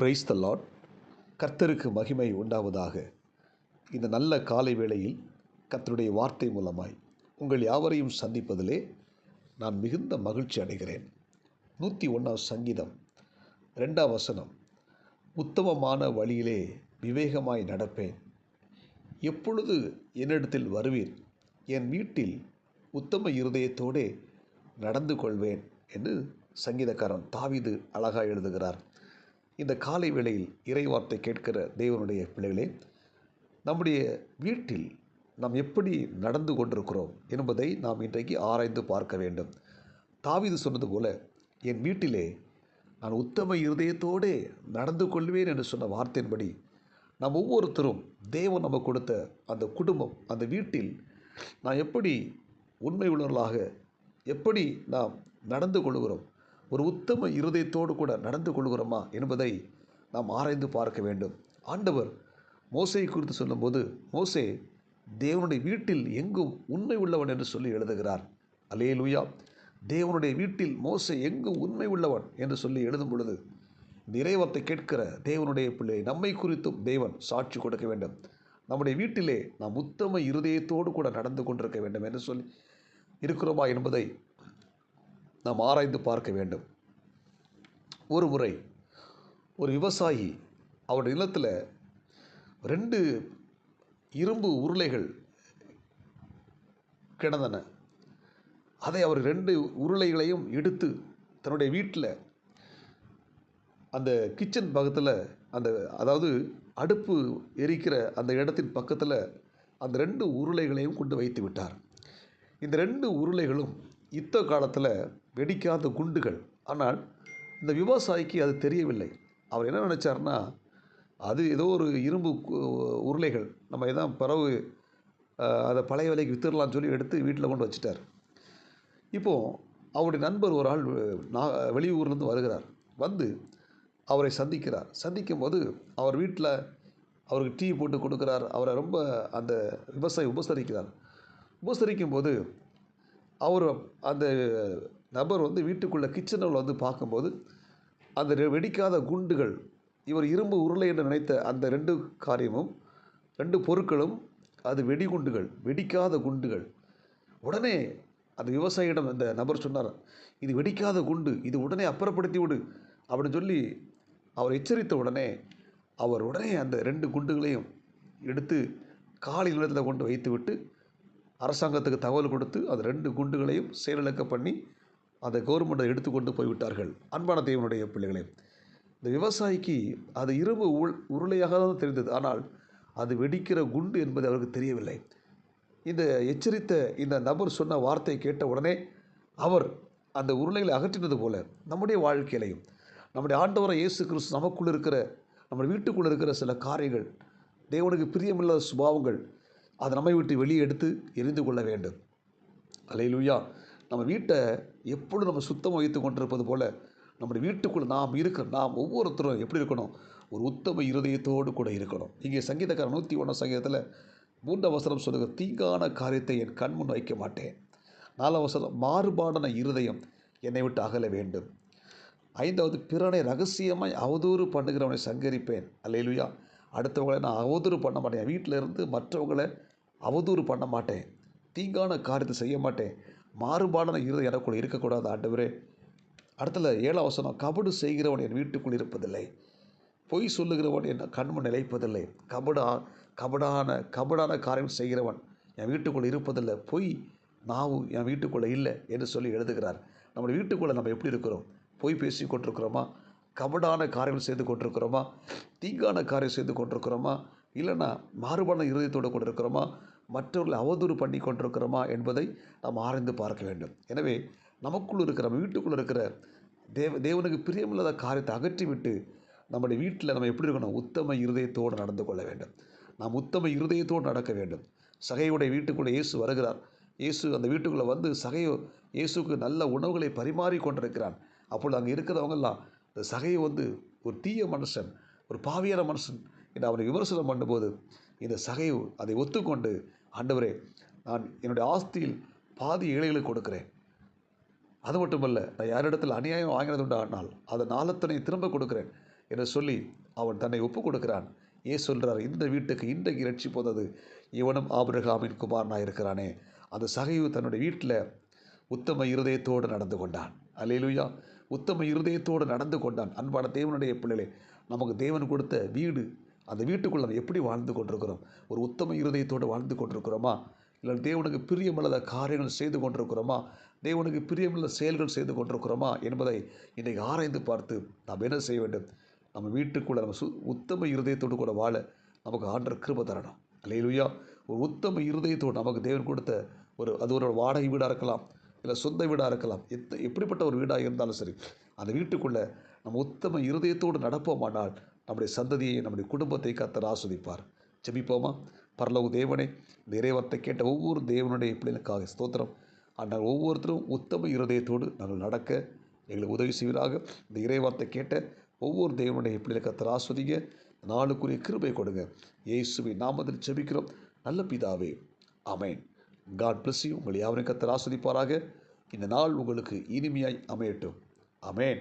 Praise the Lord. கர்த்தருக்கு மகிமை உண்டாவதாக. இந்த நல்ல காலை வேளையில் கர்த்தருடைய வார்த்தை மூலமாய் உங்கள் யாவரையும் சந்திப்பதிலே நான் மிகுந்த மகிழ்ச்சி அடைகிறேன். 101 சங்கீதம் 2 வசனம், உத்தமமான வழியிலே விவேகமாய் நடப்பேன். எப்பொழுது என்னிடத்தில் வருவீர், என் வீட்டில் உத்தம இருதயத்தோடே நடந்து கொள்வேன் என்று சங்கீதக்காரன் தாவீது அழகாக எழுதுகிறார். இந்த காலை வேளையில் இறைவார்த்தை கேட்கிற தேவனுடைய பிள்ளைகளே, நம்முடைய வீட்டில் நாம் எப்படி நடந்து கொண்டிருக்கிறோம் என்பதை நாம் இன்றைக்கு ஆராய்ந்து பார்க்க வேண்டும். தாவீது சொன்னது போல, என் வீட்டிலே நான் உத்தம இருதயத்தோடே நடந்து கொள்வேன் என்று சொன்ன வார்த்தையின்படி நாம் ஒவ்வொருத்தரும் தேவன் நமக்கு கொடுத்த அந்த குடும்பம், அந்த வீட்டில் நாம் எப்படி உண்மை உள்ளவர்களாக எப்படி நாம் நடந்து கொள்கிறோம், ஒரு உத்தம இருதயத்தோடு கூட நடந்து கொள்கிறோமா என்பதை நாம் ஆராய்ந்து பார்க்க வேண்டும். ஆண்டவர் மோசேயை குறித்து சொல்லும்போது, மோசே தேவனுடைய வீட்டில் எங்கும் உண்மை உள்ளவன் என்று சொல்லி எழுதுகிறார். அல்லேலூயா. தேவனுடைய வீட்டில் மோசே எங்கும் உண்மை உள்ளவன் என்று சொல்லி எழுதும் பொழுது, இந்த இறைவார்த்தை கேட்கிற தேவனுடைய பிள்ளை நம்மை குறித்தும் தேவன் சாட்சி கொடுக்க வேண்டும். நம்முடைய வீட்டிலே நாம் உத்தம இருதயத்தோடு கூட நடந்து கொண்டிருக்க வேண்டும் என்று சொல்லி இருக்கிறோமா என்பதை நாம் ஆராய்ந்து பார்க்க வேண்டும். ஒரு முறை ஒரு விவசாயி அவருடைய நிலத்தில் 2 இரும்பு உருளைகள் கிடந்தன. அதை அவர் 2 உருளைகளையும் எடுத்து தன்னுடைய வீட்டில் அந்த கிச்சன் பக்கத்தில், அதாவது அடுப்பு எரிக்கிற அந்த இடத்தின் பக்கத்தில் அந்த 2 உருளைகளையும் கொண்டு வைத்து விட்டார். இந்த 2 உருளைகளும் யுத்த காலத்தில் வெடிக்காத குண்டுகள். ஆனால் இந்த விவசாயிக்கு அது தெரியவில்லை. அவர் என்ன நினச்சார்னா, அது ஏதோ ஒரு இரும்பு உருளைகள், நம்ம எதாவது பிறகு அதை பழைய விலைக்கு வித்துடலான்னு சொல்லி எடுத்து வீட்டில் கொண்டு வச்சுட்டார். இப்போது அவருடைய நண்பர் ஒரு ஆள் வெளியூர்லேருந்து வருகிறார். வந்து அவரை சந்திக்கிறார். சந்திக்கும் போது அவர் வீட்டில் அவருக்கு டீ போட்டு கொடுக்குறார். அவரை ரொம்ப அந்த விவசாயி உபசரிக்கிறார். உபசரிக்கும் போது அவர் அந்த நபர் வீட்டுக்குள்ளே கிச்சனில் பார்க்கும்போது அந்த வெடிக்காத குண்டுகள், இவர் இரும்பு உருளை என்று நினைத்த அந்த 2 காரியமும் 2 பொருட்களும் அது வெடிகுண்டுகள், வெடிக்காத குண்டுகள். உடனே அந்த விவசாயியிடம் அந்த நபர் சொன்னார், இது வெடிக்காத குண்டு, இது உடனே அப்புறப்படுத்தி விடு அப்படின்னு சொல்லி அவர் எச்சரித்த உடனே அவர் உடனே அந்த 2 குண்டுகளையும் எடுத்து காலி நிலத்தில் கொண்டு வைத்து விட்டு அரசாங்கத்துக்கு தகவல் கொடுத்து அந்த 2 குண்டுகளையும் செயலிழக்க பண்ணி அந்த கவர்மெண்ட்டை எடுத்துக்கொண்டு போய்விட்டார்கள். அன்பான தேவனுடைய பிள்ளைகளே, இந்த விவசாயிக்கு அது இரும்பு உருளையாக தான் தெரிந்தது. ஆனால் அது வெடிக்கிற குண்டு என்பது அவருக்கு தெரியவில்லை. இந்த எச்சரித்த இந்த நபர் சொன்ன வார்த்தையை கேட்ட உடனே அவர் அந்த உருளைகளை அகற்றினது போல நம்முடைய வாழ்க்கையிலையும் நம்முடைய ஆண்டவரை இயேசு கிறிஸ்து நமக்குள் இருக்கிற, நம்ம வீட்டுக்குள்ளே இருக்கிற சில காரியங்கள், தேவனுக்கு பிரியமில்லாத சுபாவங்கள், அதை நம்மை விட்டு வெளியே எடுத்து எரிந்து கொள்ள வேண்டும். அல்லேலூயா. நம்ம வீட்டை எப்பொழுது நம்ம சுத்தமாக வைத்து கொண்டிருப்பது போல் நம்முடைய வீட்டுக்குள்ளே நாம் ஒவ்வொருத்தரும் எப்படி இருக்கணும், ஒரு உத்தம இருதயத்தோடு கூட இருக்கணும். இங்கே சங்கீதக்காரன் 101 சங்கீதத்தில் 3 வசனம் சொல்லுங்க, தீங்கான காரியத்தை என் கண்முன் வைக்க மாட்டேன். 4 வசனம், மாறுபாடான இருதயம் என்னை விட்டு அகல வேண்டும். 5வது, பிறனை ரகசியமாய் அவதூறு பண்ணுகிறவனை சங்கரிப்பேன். அல்லேலூயா. அடுத்தவங்களை நான் அவதூறு பண்ண மாட்டேன். வீட்டில் இருந்து மற்றவங்களை அவதூறு பண்ண மாட்டேன். தீங்கான காரியத்தை செய்ய மாட்டேன். மாறுபாடான இருதயம் எனக்குள் இருக்கக்கூடாது ஆண்டவரே. அடுத்தது 7 வசனம், கபடு செய்கிறவன் என் வீட்டுக்குள் இருப்பதில்லை. பொய் சொல்லுகிறவன் என் கண்முன் நிலைப்பதில்லை. கபடான காரியம் செய்கிறவன் என் வீட்டுக்குள்ளே இருப்பதில்லை. பொய் நாவு என் வீட்டுக்குள்ளே இல்லை என்று சொல்லி எழுதுகிறார். நம்முடைய வீட்டுக்குள்ளே நம்ம எப்படி இருக்கிறோம்? பொய் பேசி கொண்டிருக்கிறோமா? கபடான காரியங்கள் செய்து கொண்டிருக்கிறோமா? தீங்கான காரியம் செய்து கொண்டிருக்கிறோமா? இல்லைன்னா மாறுபாடான இருதயத்தோடு கொண்டிருக்கிறோமா? மற்றவர்களை அவதூறு பண்ணி கொண்டிருக்கிறோமா என்பதை நாம் ஆராய்ந்து பார்க்க வேண்டும். எனவே நமக்குள் இருக்கிற, நம்ம வீட்டுக்குள்ளே இருக்கிற தேவனுக்கு பிரியமில்லாத காரியத்தை அகற்றிவிட்டு நம்முடைய வீட்டில் நம்ம எப்படி இருக்கணும்? உத்தம இருதயத்தோடு நடந்து கொள்ள வேண்டும். நாம் உத்தம இருதயத்தோடு நடக்க வேண்டும். சகையுடைய வீட்டுக்குள்ளே இயேசு வருகிறார். இயேசு அந்த வீட்டுக்குள்ளே சகையோ இயேசுக்கு நல்ல உணவுகளை பரிமாறி கொண்டிருக்கிறான். அப்பொழுது அங்கே இருக்கிறவங்கெல்லாம் இந்த சகையை ஒரு தீய மனுஷன், ஒரு பாவியான மனுஷன் என்று அவனை விமர்சனம் பண்ணும்போது, இந்த சகையை அதை ஒத்துக்கொண்டு, ஆண்டவரே, நான் என்னுடைய ஆஸ்தியில் பாதி ஏழைகளுக்கு கொடுக்கிறேன், அது மட்டுமல்ல, நான் யாரிடத்தில் அநியாயம் வாங்கினது உண்டானால் அதை 4 திரும்ப கொடுக்குறேன் என்று சொல்லி அவன் தன்னை ஒப்பு கொடுக்கிறான். சொல்கிறார், இந்த வீட்டுக்கு இன்றைக்கு ரட்சிப்பு வந்தது, இவனும் ஆபிரகாமின் குமாரனாக இருக்கிறானே. அந்த சகைவு தன்னுடைய வீட்டில் உத்தம இருதயத்தோடு நடந்து கொண்டான். அல்லேலூயா. உத்தம இருதயத்தோடு நடந்து கொண்டான். அன்பான தேவனுடைய பிள்ளைகளே, நமக்கு தேவன் கொடுத்த வீடு, அந்த வீட்டுக்குள்ள நம்ம எப்படி வாழ்ந்து கொண்டிருக்கிறோம்? ஒரு உத்தம இருதயத்தோடு வாழ்ந்து கொண்டிருக்கிறோமா? இல்லை தேவனுக்கு பிரியமில்லாத காரியங்கள் செய்து கொண்டிருக்கிறோமா? தேவனுக்கு பிரியமுள்ள செயல்கள் செய்து கொண்டிருக்கிறோமா என்பதை இன்றைக்கு ஆராய்ந்து பார்த்து நாம் என்ன செய்ய வேண்டும்? நம்ம வீட்டுக்குள்ளே நம்ம உத்தம இருதயத்தோடு கூட வாழ நமக்கு ஆண்டவர் கிருபை தரணும். அல்லேலூயா. ஒரு உத்தம இருதயத்தோடு நமக்கு தேவன் கொடுத்த அது ஒரு வாடகை வீடாக இருக்கலாம், இல்லை சொந்த வீடாக இருக்கலாம், எப்படிப்பட்ட ஒரு வீடாக இருந்தாலும் சரி, அந்த வீட்டுக்குள்ளே நம்ம உத்தம இருதயத்தோடு நடப்போமானால் நம்முடைய சந்ததியை, நம்முடைய குடும்பத்தை கர்த்தர் ஆஸ்வதிப்பார். ஜெபிப்போமா? பரலோக தேவனே, இந்த இறைவார்த்தை கேட்ட ஒவ்வொரு தேவனுடைய பிள்ளைகளுக்காக ஸ்தோத்திரம். ஆனால் ஒவ்வொருத்தரும் உத்தம இருதயத்தோடு நாங்கள் நடக்க எங்களுக்கு உதவி செய்வதாக. இந்த இறைவார்த்தை கேட்ட ஒவ்வொரு தேவனுடைய பிள்ளைகளை கர்த்தர் ஆஸ்வதிங்க, நாளுக்குரிய கிருபை கொடுங்க. இயேசுவின் நாமத்தில் ஜெபிக்கிறோம் நல்ல பிதாவே, ஆமென். God bless you. உங்கள் யாவரையும் கர்த்தர் ஆஸ்வதிப்பாராக. இந்த நாள் உங்களுக்கு இனிமையாய் அமையட்டும். ஆமென்.